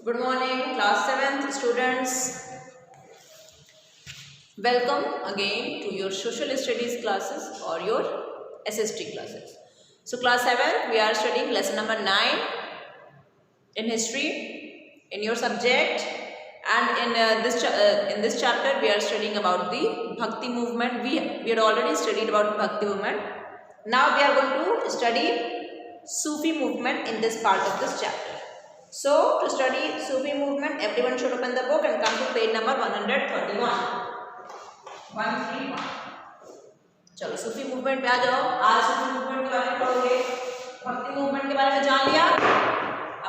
Good morning, class 7th students. Welcome again to your social studies classes or your SST classes. So class 7, we are studying lesson number 9 in history in your subject, and in this chapter we are studying about the Bhakti movement. We had already studied about Bhakti movement. Now we are going to study Sufi movement in this part of this chapter. So to study Sufi movement, everyone should open the book and come to page number 131. 131. चलो सूफी movement पे आ जाओ. आज सूफी movement के बारे में पढ़ोगे. भक्ति movement के बारे में जान लिया.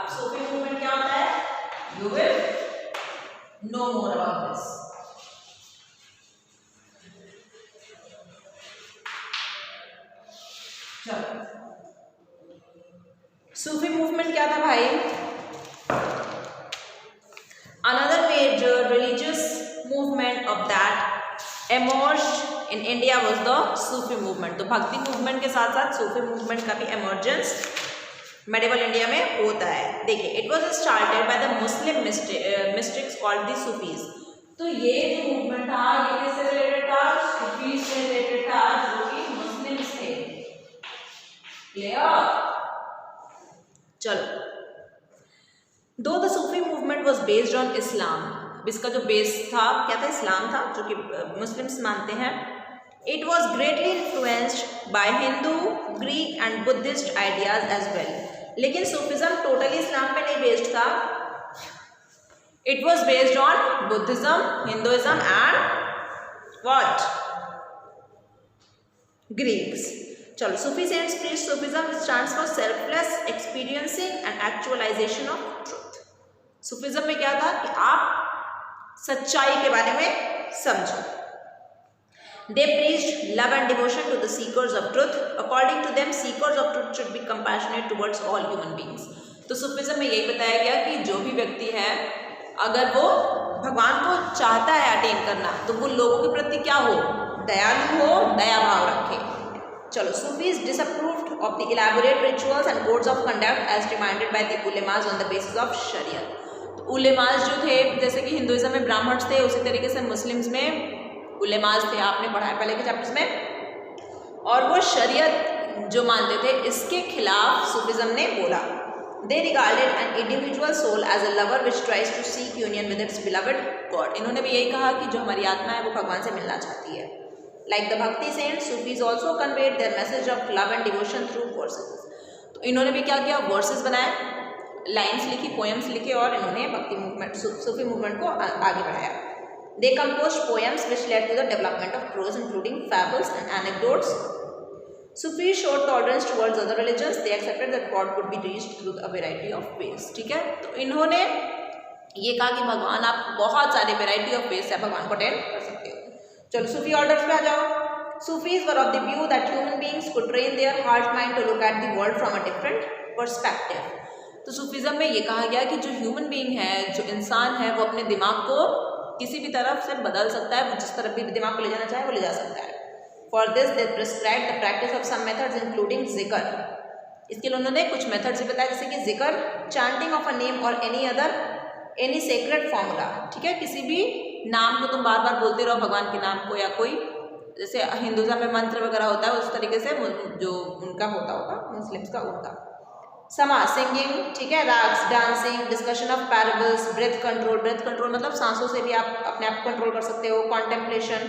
अब सूफी मूवमेंट क्या होता है? You will know more about this. चलो सूफी मूवमेंट क्या था भाई? Another major religious movement of that emerged in India was the Sufi movement. तो भक्ति मूवमेंट के साथ साथ सूफी मूवमेंट का भी emergence medieval India में होता है. देखिए, it was started by the Muslim mystics called the Sufis. तो ये जो मूवमेंट था ये किससे रिलेटेड था? सूफी से रिलेटेड था, जो कि मुस्लिम्स थे. क्लियर? चलो. Though the Sufi movement was based on Islam, इसका जो बेस था क्या था? इस्लाम था, जो कि मुस्लिम्स मानते हैं. It was greatly influenced by Hindu, Greek and Buddhist ideas as well. लेकिन सूफिज्म टोटली इस्लाम पे नहीं बेस्ड था. It was based on Buddhism, Hinduism and what? Greeks. चलो, Sufi saints preach Sufism, which stands for selfless experiencing and actualization of truth. Sufism में क्या था कि आप सच्चाई के बारे में समझो. They preached love and devotion to the seekers of truth. According to them, seekers of truth should be compassionate towards all human beings. तो सूफिज्म में यही बताया गया कि जो भी व्यक्ति है, अगर वो भगवान को चाहता है अटेन करना, तो वो लोगों के प्रति क्या हो? दयालु हो, दया भाव रखे. चलो, Sufis disapproved of the elaborate rituals and codes of conduct as demanded by the ulemas on the basis of Sharia. तो उलेमास जो थे, जैसे कि हिंदुइज्म में ब्राह्मण्स थे, उसी तरीके से मुस्लिम्स में उलेमास थे. आपने पढ़ा है पहले के चैप्टर्स में. और वो शरीयत जो मानते थे, इसके खिलाफ सूफिज्म ने बोला. They regarded an individual soul as a lover which tries to seek union with its beloved God. इन्होंने भी यही कहा कि जो हमारी आत्मा है वो भगवान से मिलना चाहती है. Like the Bhakti saints, Sufis also conveyed their message of love and devotion through verses. तो इन्होंने भी क्या किया? वर्सेस बनाए, लाइन्स लिखी, पोएम्स लिखे और इन्होंने भक्ति मूवमेंट, सूफी मूवमेंट को आगे बढ़ाया. They composed poems which led to the development of prose, including fables and anecdotes. Sufis showed tolerance towards other religions. They accepted that God could be reached through a variety of ways. ठीक है, तो इन्होंने ये कहा कि भगवान, आप बहुत सारे वेराइटी ऑफ वेज से भगवान को अटेन कर सकते हो. चलो, सूफी ऑर्डर्स पे आ जाओ. Sufis were of the view that human beings could train their heart mind to look at the world from a different perspective. तो सूफिज्म में ये कहा गया कि जो ह्यूमन बीइंग है, जो इंसान है, वो अपने दिमाग को किसी भी तरफ से बदल सकता है. वो जिस तरफ भी दिमाग को ले जाना चाहे वो ले जा सकता है. For this they prescribed the practice of some methods including zikr. इसके लिए उन्होंने कुछ मेथड्स भी बताया, जैसे कि जिक्र, chanting of a name or any sacred formula. ठीक है, किसी भी नाम को तुम बार बार बोलते रहो, भगवान के नाम को, या कोई जैसे हिंदुइज्म में मंत्र वगैरह होता है, उस तरीके से जो उनका होता होगा मुस्लिम्स का उनका. समा, सिंगिंग, ठीक है, ragas, dancing, discussion of parables, breath control मतलब सांसों से भी आप अपने आप को कंट्रोल कर सकते हो. कॉन्टेम्पलेशन,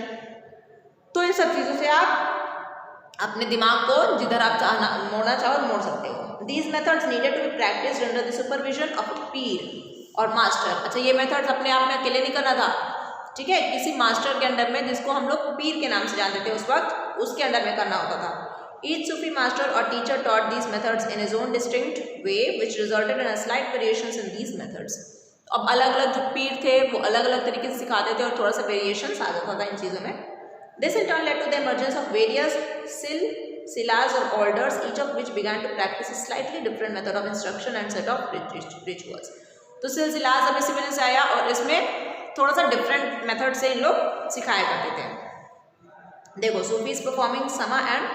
तो इन सब चीज़ों से आप अपने दिमाग को जिधर आप मोड़ना चाहो मोड़ सकते हो. These methods needed to be practised under the supervision of a pir और मास्टर. अच्छा, ये मेथड्स अपने आप में अकेले नहीं करना था, ठीक है, किसी मास्टर के अंडर में, जिसको हम लोग पीर के नाम से जानते थे उस वक्त, उसके अंडर में करना होता था. Each Sufi master or teacher taught these methods in his own distinct way, which resulted in a slight variations in these methods. अब अलग अलग जो पीर थे वो अलग अलग तरीके से सिखाते थे और थोड़ा सा वेरिएशंस आ जाता था इन चीज़ों में. This in turn led to the emergence of various silas or orders, each of which began to practice a slightly different method of instruction and set of rituals. तो सिलसिलाज अब इसी वजह से आया और इसमें थोड़ा सा डिफरेंट मेथड से इन लोग सिखाया करते थे. देखो, सूफीज परफॉर्मिंग समा एंड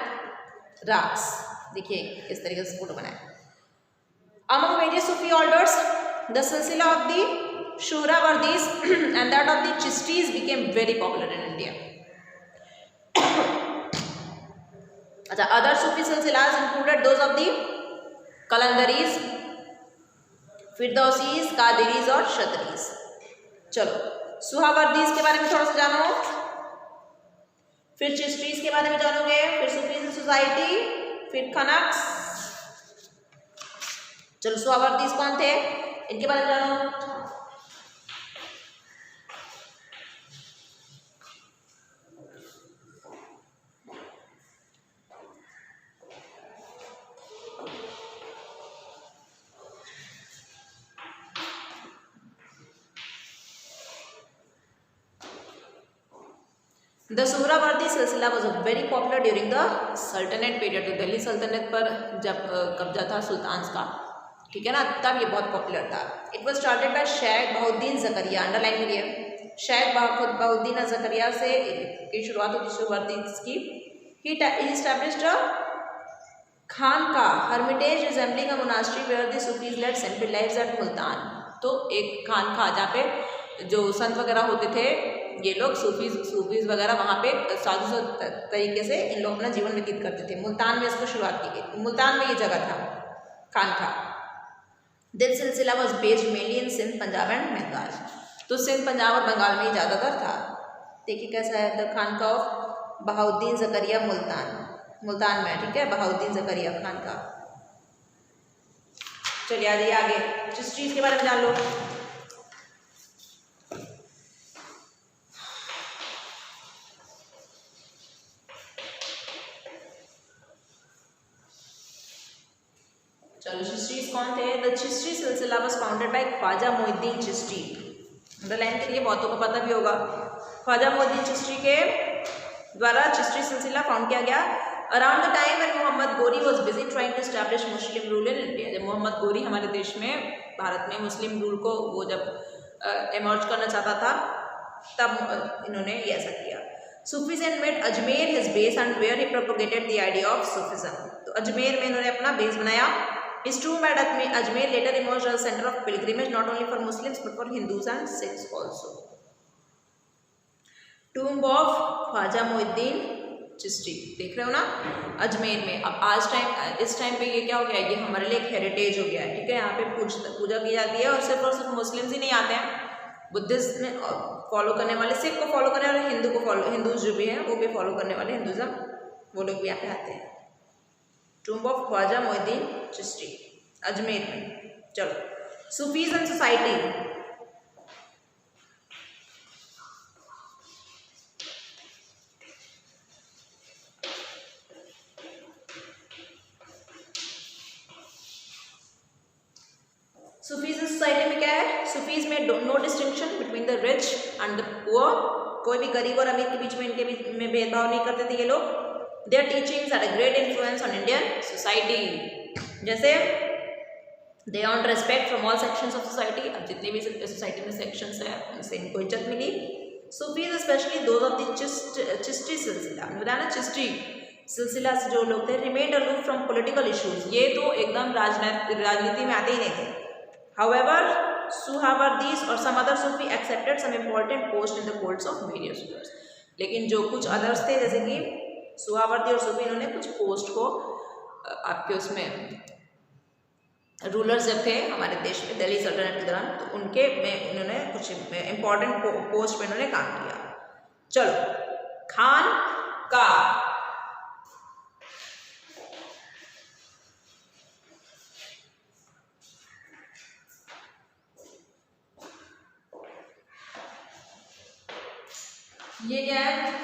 राग्स. देखिए इस तरीके से फोटो बनाए. Among various Sufi orders, the silsila of the Suhrawardis and that of the Chistis became very popular in India. Other Sufi silsilas included those of the Qalandaris, Firdausis, Qadiris और Shadris. चलो सुहावर्दीज के बारे में थोड़ा सा जानो, फिर चिश्तीज के बारे में जानोगे, फिर सूफीज सोसाइटी, फिर खनक्स. चलो सुहावर्दीज कौन थे इनके बारे में जानो. The Suhrawardi silsila was very popular during the Sultanate period. तो दिल्ली सल्तनत पर जब कब्जा था सुल्तान का, ठीक है ना, तब ये बहुत पॉपुलर था. It was started by Sheikh Bahauddin Zakariya. Underline करिए, शेख बहाउद्दीन ज़करिया से की शुरुआत हुई सुहरावर्दी की. He established a खानका, hermitage resembling a monastery where the Sufis led simple lives at Multan. तो एक खानका जहाँ पे जो संत वगैरह होते थे, ये लोग सूफीज वगैरह वहाँ पे साधु तरीके से इन लोग अपना जीवन व्यतीत करते थे. मुल्तान में इसको शुरुआत की गई. मुल्तान में ये जगह था खानका. This silsila was based mainly in Sindh, Punjab and Bengal. तो सिंध, पंजाब और बंगाल में ही ज़्यादातर था. देखिए कैसा है, द खानका ऑफ बहाउद्दीन ज़करिया मुल्तान में, ठीक है, बहाउद्दीन ज़करिया खानका. चलिए आ जाइए आगे, चिश्तीज के बारे में जान लो. चलो चिश्तीज कौन थे. The Chishti silsila was founded by Khwaja Moinuddin Chishti. Underline करिए, बहुतों को पता भी होगा. ख्वाजा मोइनुद्दीन चिश्ती के द्वारा चिश्ती सिलसिला फाउंड किया गया around the time when Muhammad Ghori was busy trying to establish Muslim rule in India. जब मोहम्मद गोरी हमारे देश में, भारत में मुस्लिम रूल को वो जब एमर्ज करना चाहता था, तब इन्होंने ये ऐसा किया. Sufism made Ajmer his base and where he propagated the idea of Sufism. तो अजमेर में इन्होंने अपना बेस बनाया. His tomb at Ajmer later emerged as a center of pilgrimage not only for Muslims but for Hindus and Sikhs also. Tomb of Khwaja Moinuddin Chishti, देख रहे हो ना, अजमेर में. अब इस टाइम पे ये क्या हो गया, ये हमारे लिए एक हेरिटेज हो गया है, ठीक है. यहाँ पे पूजा की जाती है और सिर्फ मुस्लिम्स ही नहीं आते हैं, बुद्धिस्ट में फॉलो करने वाले, सिख को फॉलो करने वाले, हिंदूज जो भी हैं वो भी फॉलो करने वाले, हिंदुज़म, वो लोग भी यहाँ पे आते हैं. टूम्ब ऑफ ख्वाजा मोइनुद्दीन चिश्ती अजमेर में. चलो Sufis and society. Sufis society में क्या है, सूफीज में no distinction between the rich and the poor. कोई भी गरीब और अमीर के बीच में, इनके बीच में भेदभाव नहीं करते थे ये लोग. Their teachings had a great influence on Indian society. जैसे they earn respect from all sections of society. अब जितने भी सोसाइटी में सेक्शंस हैं उनसे इनको इज्जत मिली. Sufis specially those of the Chishti silsila, बताया ना, चिश्ती सिलसिला से जो लोग थे, remained aloof from political issues. ये तो एकदम राजनीति में आते ही नहीं थे. However, Suhrawardis or some other Sufi accepted some important posts in the courts of various rulers. लेकिन जो कुछ अदर्स थे, जैसे कि सुहावर्दी और सूफी, इन्होंने कुछ पोस्ट को आपके उसमें रूलर्स जब थे हमारे देश में दिल्ली सल्तनत के दौरान, तो उनके में इन्होंने कुछ इम्पॉर्टेंट पोस्ट पे इन्होंने काम किया. चलो खान का. ये क्या है,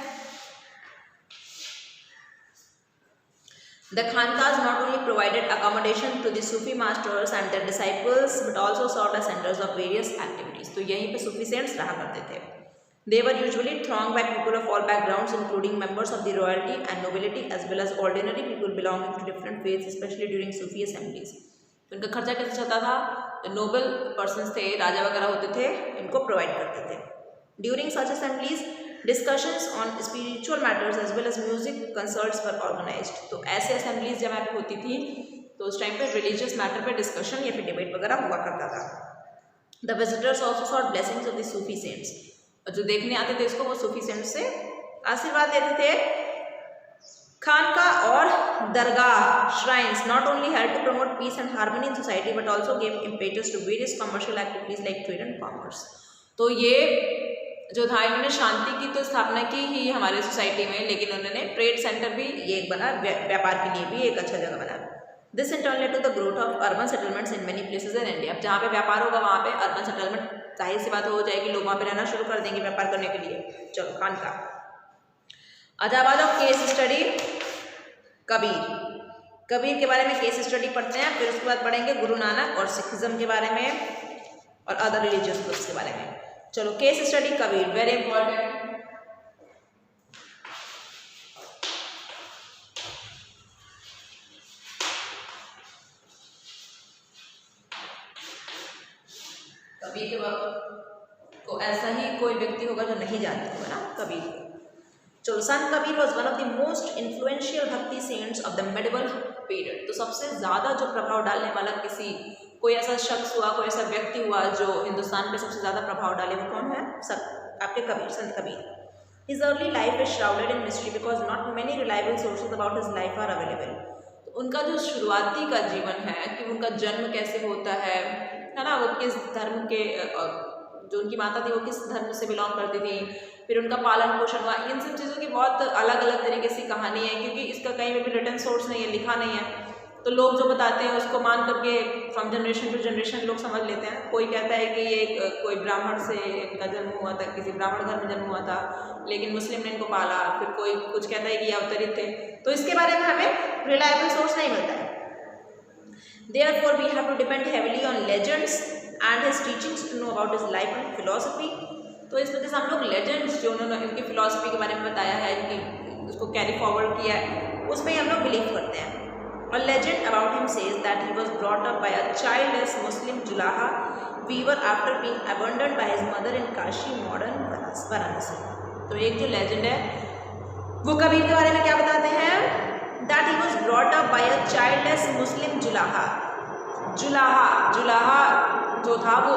The Khankas not only provided accommodation to the Sufi masters and their disciples but also served as centers of various activities. तो यहीं पे सूफी सेंट्स रहा करते थे. They were usually thronged by people of all backgrounds including members of the royalty and nobility as well as ordinary people belonging to different faiths, especially during Sufi assemblies. तो इनका खर्चा कैसे चलता था, जो नोबल पर्सन्स थे, राजा वगैरह होते थे, इनको प्रोवाइड करते थे. During such assemblies discussions on spiritual matters as well as music concerts were organized. तो ऐसे assemblies जब यहाँ पे होती थी तो उस टाइम पे रिलीजियस मैटर पे डिस्कशन या फिर डिबेट वगैरह हुआ करता था. The visitors also sought blessings of the Sufi saints, और जो देखने आते थे इसको वो सूफी सेंट्स से आशीर्वाद लेते थे। खानका और dargah shrines not only help to promote peace and harmony in society but also give impetus to various commercial activities like trade and commerce. तो ये जो था, इन्होंने शांति की तो स्थापना की ही हमारे सोसाइटी में, लेकिन उन्होंने ट्रेड सेंटर भी ये एक बना, व्यापार के लिए भी एक अच्छा जगह बना। This in turn led to the growth of urban settlements in many places in India. अब जहाँ पे व्यापार होगा वहाँ पे अर्बन सेटलमेंट, जाहिर सी बात हो जाएगी, लोग वहाँ पे रहना शुरू कर देंगे व्यापार करने के लिए। चलो खानका। अजाबाद of case study Kabir. Kabir के बारे में केस स्टडी पढ़ते हैं, फिर उसके बाद पढ़ेंगे गुरु नानक और सिखिज्म के बारे में और अदर रिलीजियस ग्रुप्स के बारे में। चलो case study Kabir, very important. Kabir के बारे को ऐसा ही कोई व्यक्ति होगा जो नहीं जानता होगा ना कबीर को। चलो Sant Kabir was one of the most influential bhakti saints of the medieval period. तो सबसे ज़्यादा जो प्रभाव डालने वाला कोई ऐसा शख्स हुआ, कोई ऐसा व्यक्ति हुआ जो हिंदुस्तान पे सबसे ज़्यादा प्रभाव डाले, वो कौन है? आपके Kabir, Sant Kabir. His early life is shrouded in mystery because not many reliable sources about his life are available. तो उनका जो शुरुआती का जीवन है कि उनका जन्म कैसे होता है ना, वो किस धर्म के, जो उनकी माता थी वो किस धर्म से बिलोंग करती थी, फिर उनका पालन पोषण हुआ, इन सब चीज़ों की बहुत अलग अलग तरीके से कहानी है, क्योंकि इसका कहीं भी रिटर्न सोर्स नहीं है, लिखा नहीं है। तो लोग जो बताते हैं उसको मान करके फ्रॉम जनरेशन टू जनरेशन लोग समझ लेते हैं। कोई कहता है कि ये कोई ब्राह्मण से इनका जन्म हुआ था, किसी ब्राह्मण घर में जन्म हुआ था, लेकिन मुस्लिम ने इनको पाला, फिर कोई कुछ कहता है कि ये अवतरित थे। तो इसके बारे में हमें रिलायबल सोर्स नहीं मिलता है। Therefore, we have to depend heavily on legends and his teachings to know about his life and philosophy. तो इस वजह से हम लोग लेजेंड्स जो उन्होंने इनकी फिलॉसफी के बारे में बताया है, इनकी उसको कैरी फॉरवर्ड किया है, उसमें हम लोग बिलीव करते हैं। A legend about him says that he was brought up by a childless Muslim Julaha weaver after being abandoned by his mother in Kashi, modern Varanasi। तो एक जो लेजेंड है वो कबीर के बारे में क्या बताते हैं? That he was brought up by a childless Muslim Julaha। जुलाहा जो था वो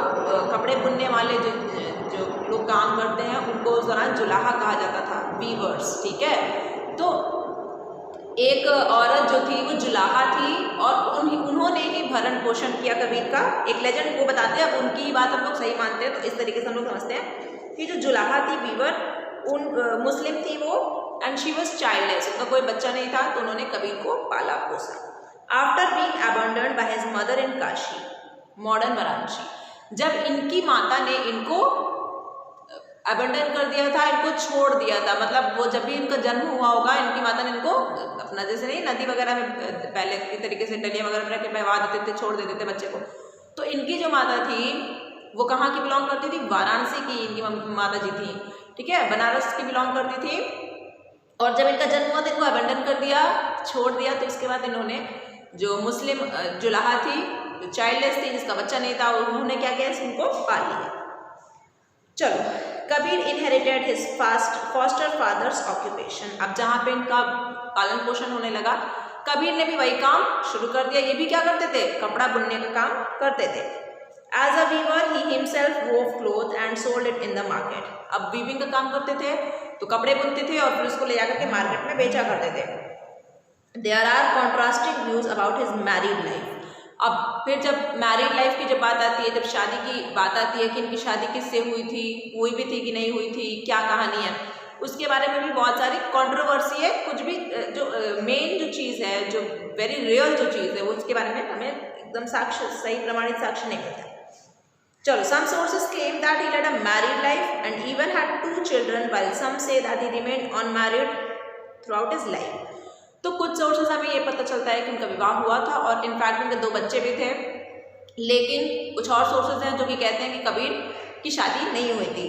कपड़े बुनने वाले जो लोग काम करते हैं उनको उस दौरान जुलाहा कहा जाता था, वीवर्स, ठीक है। तो एक औरत जो थी वो जुलाहा थी और उन्होंने ही भरण पोषण किया कबीर का। एक लेजेंड वो बताते हैं, अब उनकी बात हम लोग सही मानते हैं, तो इस तरीके से हम लोग समझते हैं कि जो जुलाहा थी वीवर, मुस्लिम थी वो, एंड शी वॉज चाइल्डलेस, उनका कोई बच्चा नहीं था, तो उन्होंने कबीर को पाला पोसा। After being abandoned by his mother in Kashi, modern Varanasi. जब इनकी माता ने इनको अबैंडन कर दिया था, इनको छोड़ दिया था, मतलब वो जब भी इनका जन्म हुआ होगा इनकी माता ने इनको अपना, जैसे नहीं नदी वगैरह में पहले की तरीके से डलिया वगैरह में रख के बहवा देते थे, छोड़ देते थे बच्चे को। तो इनकी जो माता थी वो कहाँ की बिलोंग करती थी? वाराणसी की इनकी माता जी थी, ठीक है, बनारस की बिलोंग करती थी। और जब इनका जन्म हुआ तो इनको अबैंडन कर दिया, छोड़ दिया। तो इसके बाद इन्होंने जो मुस्लिम जुलाहा थी, जो चाइल्डलेस थी, जिसका बच्चा नहीं था, उन्होंने क्या किया? इनको पाल लिया। चलो, Kabir inherited his foster father's occupation. अब जहाँ पे इनका पालन पोषण होने लगा, कबीर ने भी वही काम शुरू कर दिया। ये भी क्या करते थे? कपड़ा बुनने का काम करते थे। As a weaver he himself wove cloth and sold it in the market. अब वीविंग का काम करते थे तो कपड़े बुनते थे और फिर उसको ले जाकर के मार्केट में बेचा करते थे। There are contrasting views about his married life. अब फिर जब मैरिड लाइफ की जब बात आती है, जब शादी की बात आती है कि इनकी शादी किससे हुई थी, हुई भी थी कि नहीं हुई थी, क्या कहानी है, उसके बारे में भी बहुत सारी कंट्रोवर्सी है। कुछ भी जो मेन जो चीज़ है, जो वेरी रियल जो चीज़ है, वो उसके बारे में हमें एकदम साक्ष्य, सही प्रमाणित साक्ष्य नहीं मिलता। चलो, some sources claim that he led a married life and even had 2 children, while some say that he remained unmarried throughout his life. तो कुछ सोर्सेज हमें ये पता चलता है कि उनका विवाह हुआ था और इनफैक्ट उनके 2 बच्चे भी थे, लेकिन कुछ और सोर्सेज हैं जो कि कहते हैं कि कबीर की शादी नहीं हुई थी।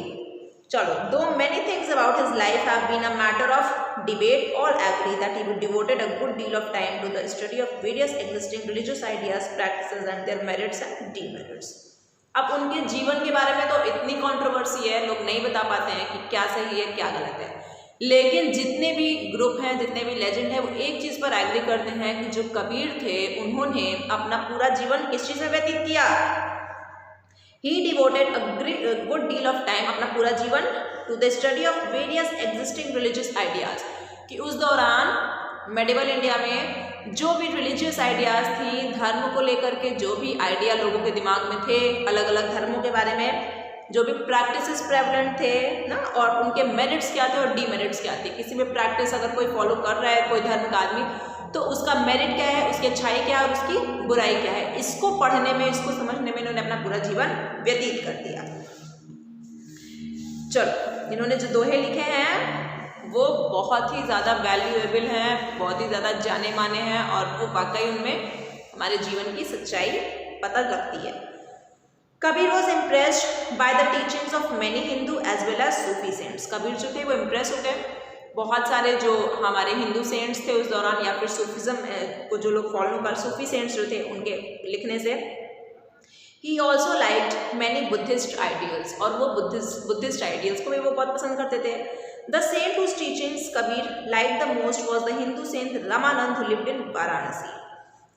चलो, दो many things about his life have been a matter of debate, all agree that he devoted a good deal of time to the study of various existing religious ideas, practices and their merits and demerits. अब उनके जीवन के बारे में तो इतनी controversy है, लोग नहीं बता पाते हैं कि क्या सही है क्या गलत है, लेकिन जितने भी ग्रुप हैं, जितने भी लेजेंड हैं, वो एक चीज़ पर एग्री करते हैं कि जो कबीर थे उन्होंने अपना पूरा जीवन किस चीज़ में व्यतीत किया? He devoted a good deal of time, अपना पूरा जीवन, to the study of various existing religious ideas, कि उस दौरान मेडिवल इंडिया में जो भी रिलीजियस आइडियाज थी, धर्म को लेकर के जो भी आइडिया लोगों के दिमाग में थे, अलग अलग धर्मों के बारे में जो भी प्रैक्टिसेस प्रेवलेंट थे ना, और उनके मेरिट्स क्या थे और डीमेरिट्स क्या थे। किसी भी प्रैक्टिस अगर कोई फॉलो कर रहा है, कोई धर्म का आदमी, तो उसका मेरिट क्या है, उसकी अच्छाई क्या है और उसकी बुराई क्या है, इसको पढ़ने में, इसको समझने में इन्होंने अपना पूरा जीवन व्यतीत कर दिया। चलो, इन्होंने जो दोहे लिखे हैं वो बहुत ही ज़्यादा वैल्यूएबल हैं, बहुत ही ज़्यादा जाने माने हैं, और वो वाकई उनमें हमारे जीवन की सच्चाई पता लगती है। Kabir was impressed by the teachings of many Hindu as well as Sufi saints. Kabir जो थे वो इम्प्रेस हो गए बहुत सारे जो हमारे हिंदू सेंट्स थे उस दौरान, या फिर सूफिज्म को जो लोग फॉलो कर, सूफी सेंट्स जो थे उनके लिखने से। He also liked many Buddhist ideals, और वो बुद्धिस्ट आइडियल्स को भी वो बहुत पसंद करते थे। The saint whose teachings Kabir liked the most was the Hindu saint Ramanand who lived in Varanasi.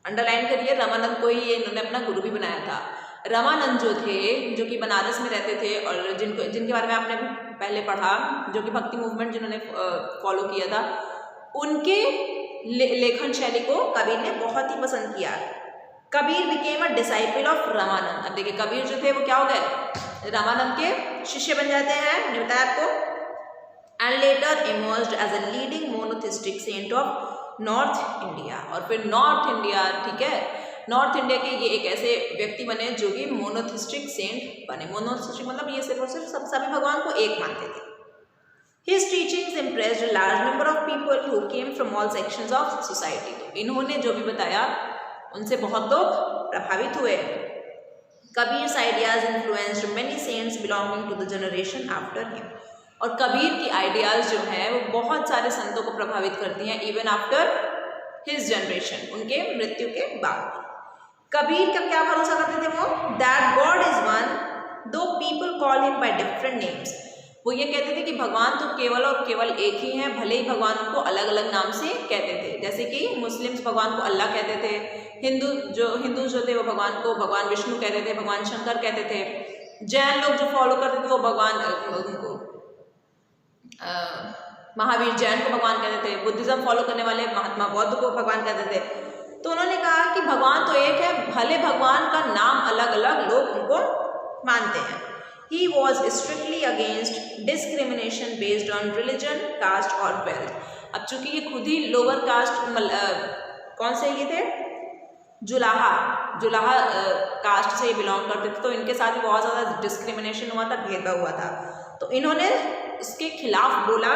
Underline करिए, रामानंद को ही इन्होंने अपना गुरु भी बनाया था। रामानंद जो थे, जो कि बनारस में रहते थे, और जिनके बारे में आपने भी पहले पढ़ा, जो कि भक्ति मूवमेंट जिन्होंने फॉलो किया था, उनके लेखन शैली को कबीर ने बहुत ही पसंद किया। Kabir became a disciple of Ramanand. अब देखिए, कबीर जो थे वो क्या हो गए, रामानंद के शिष्य बन जाते हैं, मैंने बताया आपको। And later emerged as a leading monotheistic saint of north India. और फिर नॉर्थ इंडिया, ठीक है, नॉर्थ इंडिया के ये एक ऐसे व्यक्ति बने जो कि मोनोथिस्टिक सेंट बने। मोनोथिस्टिक मतलब ये सिर्फ और सिर्फ सभी भगवान को एक मानते थे। His teachings impressed a large number of people who came from all sections of society. इन्होंने जो भी बताया उनसे बहुत लोग प्रभावित हुए। Kabir's ideas influenced many saints belonging to the generation after him. और कबीर की आइडियाज जो हैं वो बहुत सारे संतों को प्रभावित करती हैं, इवन आफ्टर हिज जनरेशन, उनके मृत्यु के बाद। कबीर का क्या भरोसा करते थे वो, दैट गॉड इज वन दो people call him by different names. वो ये कहते थे कि भगवान तो केवल और केवल एक ही हैं, भले ही भगवान उनको अलग अलग नाम से कहते थे। जैसे कि मुस्लिम्स भगवान को अल्लाह कहते थे, हिंदू जो थे वो भगवान को भगवान विष्णु कहते थे, भगवान शंकर कहते थे। जैन लोग जो फॉलो करते थे वो भगवान उनको महावीर जैन को भगवान कहते थे। बुद्धिज्म फॉलो करने वाले महात्मा बौद्ध को भगवान कहते थे। तो उन्होंने कहा कि भगवान तो एक है, भले भगवान का नाम अलग अलग लोग उनको मानते हैं। He was strictly against discrimination based on religion, caste और wealth. अब चूंकि ये खुद ही लोअर कास्ट कौन से ये थे, जुलाहा कास्ट से बिलोंग करते थे, तो इनके साथ ही बहुत ज़्यादा डिस्क्रिमिनेशन हुआ था, भेदभाव हुआ था। तो इन्होंने इसके खिलाफ बोला,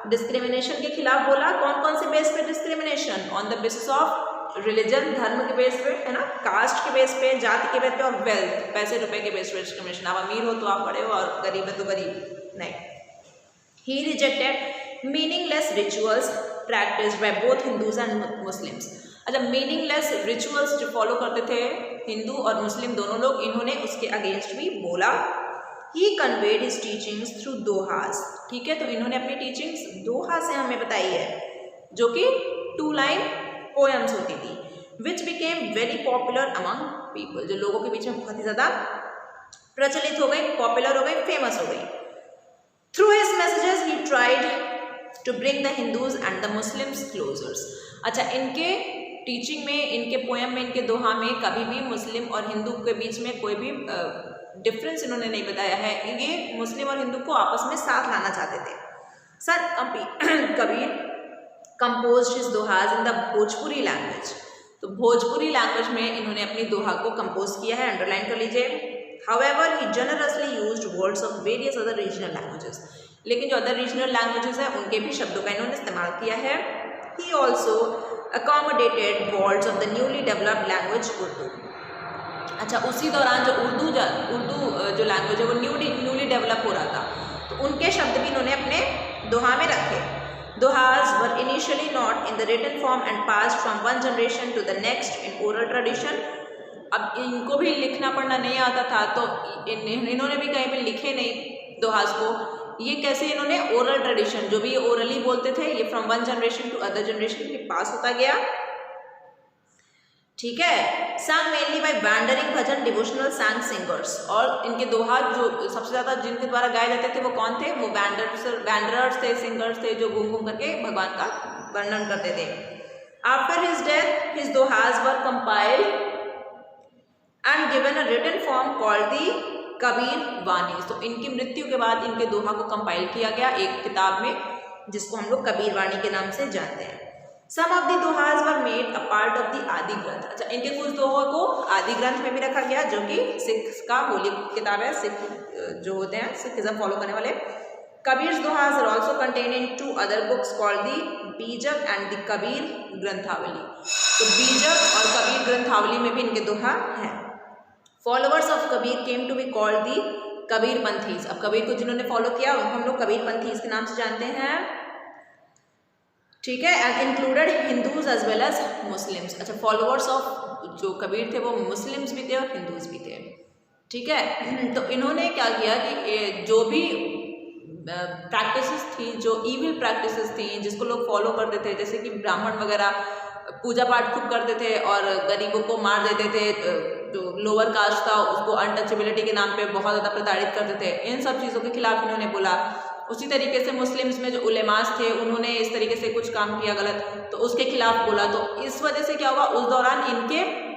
डिस्क्रिमिनेशन के खिलाफ बोला। कौन कौन से बेस पे discrimination, on the basis of religion, धर्म के बेस पे, है ना, कास्ट के बेस पे, जाति के बेस पे, और वेल्थ, पैसे रुपए के बेस पे डिस्क्रिमिनेशन। आप अमीर हो तो आप बड़े हो और गरीब है तो गरीब नहीं। He rejected meaningless rituals practised by both Hindus and Muslims. अच्छा, मीनिंगलेस रिचुअल्स जो फॉलो करते थे हिंदू और मुस्लिम दोनों लोग, इन्होंने उसके अगेंस्ट भी बोला। ही कन्वेड हिज टीचिंग्स थ्रू दोहास। ठीक है, तो इन्होंने अपनी टीचिंग्स दोहा से हमें बताई है, जो कि 2 लाइन पोएम्स होती थी, which became very popular among people, जो लोगों के बीच में बहुत ही ज़्यादा प्रचलित हो गई, पॉपुलर हो गई, फेमस हो गई। Through his messages he tried to bring the Hindus and the Muslims closers. अच्छा, इनके टीचिंग में, इनके पोएम में, इनके दोहा में कभी भी मुस्लिम और हिंदू के बीच में कोई भी डिफरेंस इन्होंने नहीं बताया है। ये मुस्लिम और हिंदू को आपस में साथ लाना चाहते थे। Sir Kabir composed his दोहाज in the Bhojpuri language. तो भोजपुरी लैंग्वेज में इन्होंने अपनी दोहा को कंपोज किया है, अंडरलाइन कर लीजिए। However he generously used words of various other regional languages. लेकिन जो अदर रीजनल लैंग्वेजेस हैं उनके भी शब्दों का इन्होंने इस्तेमाल किया है। He also accommodated words of the newly developed language Urdu. अच्छा, उसी दौरान जो उर्दू जो लैंग्वेज है वो न्यूली डेवलप हो रहा था, तो उनके शब्द भी इन्होंने अपने दोहा में रखे। Dohas were initially not in the written form and passed from one generation to the next in oral tradition. अब इनको भी लिखना पढ़ना नहीं आता था, तो इन्होंने भी कहीं पर लिखे नहीं दोहास को। ये कैसे इन्होंने ओरल ट्रेडिशन, जो भी ओरली बोलते थे, ये from one generation to other generation के पास होता गया। ठीक है। Sung mainly by wandering bhajan devotional sang singers, और इनके दोहा जो सबसे ज़्यादा जिनके द्वारा गाए जाते थे वो कौन थे? वो वैंडरर्स थे, सिंगर्स थे, जो घूम घूम करके भगवान का वर्णन करते थे। After his death his dohas were compiled and given a written form called the Kabir Vani. तो इनकी मृत्यु के बाद इनके दोहा को कंपाइल किया गया एक किताब में, जिसको हम लोग कबीर वाणी के नाम से जानते हैं। Some of the dohas were made a part of the Adi Granth. अच्छा, इनके कुछ दोहों को आदि ग्रंथ में भी रखा गया, जो कि सिख का होली किताब है, सिख जो होते हैं सिखिज्म फॉलो करने वाले। Kabir dohas are also contain in 2 other books called the Bijak and the Kabir ग्रंथावली। तो बीजक और कबीर ग्रंथावली में भी इनके दोहा हैं। Followers of Kabir came to be called the Kabir panthis. अब कबीर को जिन्होंने फॉलो किया उनको हम लोग कबीर पंथीज के नाम से जानते हैं, ठीक है। And included Hindus as well as Muslims. अच्छा, फॉलोअर्स ऑफ जो कबीर थे वो मुस्लिम्स भी थे और हिंदूज भी थे, ठीक है। तो इन्होंने क्या किया कि जो भी प्रैक्टिसेस थी, जो इविल प्रैक्टिसेस थी जिसको लोग फॉलो करते थे, जैसे कि ब्राह्मण वगैरह पूजा पाठ खूब करते थे और गरीबों को मार देते थे, जो लोअर कास्ट था उसको अनटचेबिलिटी के नाम पे बहुत ज़्यादा प्रताड़ित करते थे, इन सब चीज़ों के खिलाफ इन्होंने बोला। उसी तरीके से मुस्लिम्स में जो उलेमास थे उन्होंने इस तरीके से कुछ काम किया गलत, तो उसके खिलाफ बोला। तो इस वजह से क्या हुआ, उस दौरान इनके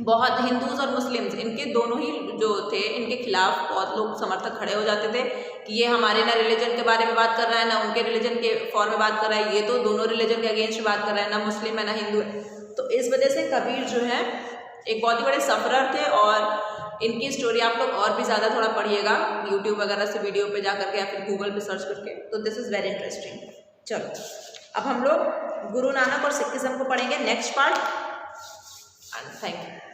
बहुत हिंदूज और मुस्लिम्स इनके दोनों ही जो थे इनके खिलाफ बहुत लोग समर्थक खड़े हो जाते थे कि ये हमारे ना रिलीजन के बारे में बात कर रहा है, ना उनके रिलीजन के फॉर में बात कर रहा है, ये तो दोनों रिलीजन के अगेंस्ट बात कर रहा है, ना मुस्लिम है ना हिंदू है। तो इस वजह से कबीर जो है एक बहुत ही बड़े सफरर थे, और इनकी स्टोरी आप लोग और भी ज़्यादा थोड़ा पढ़िएगा यूट्यूब वगैरह से वीडियो पे जा करके या फिर गूगल पे सर्च करके, तो दिस इज़ वेरी इंटरेस्टिंग। चलो, अब हम लोग गुरु नानक और सिखिज्म को पढ़ेंगे नेक्स्ट पार्ट। Thank you.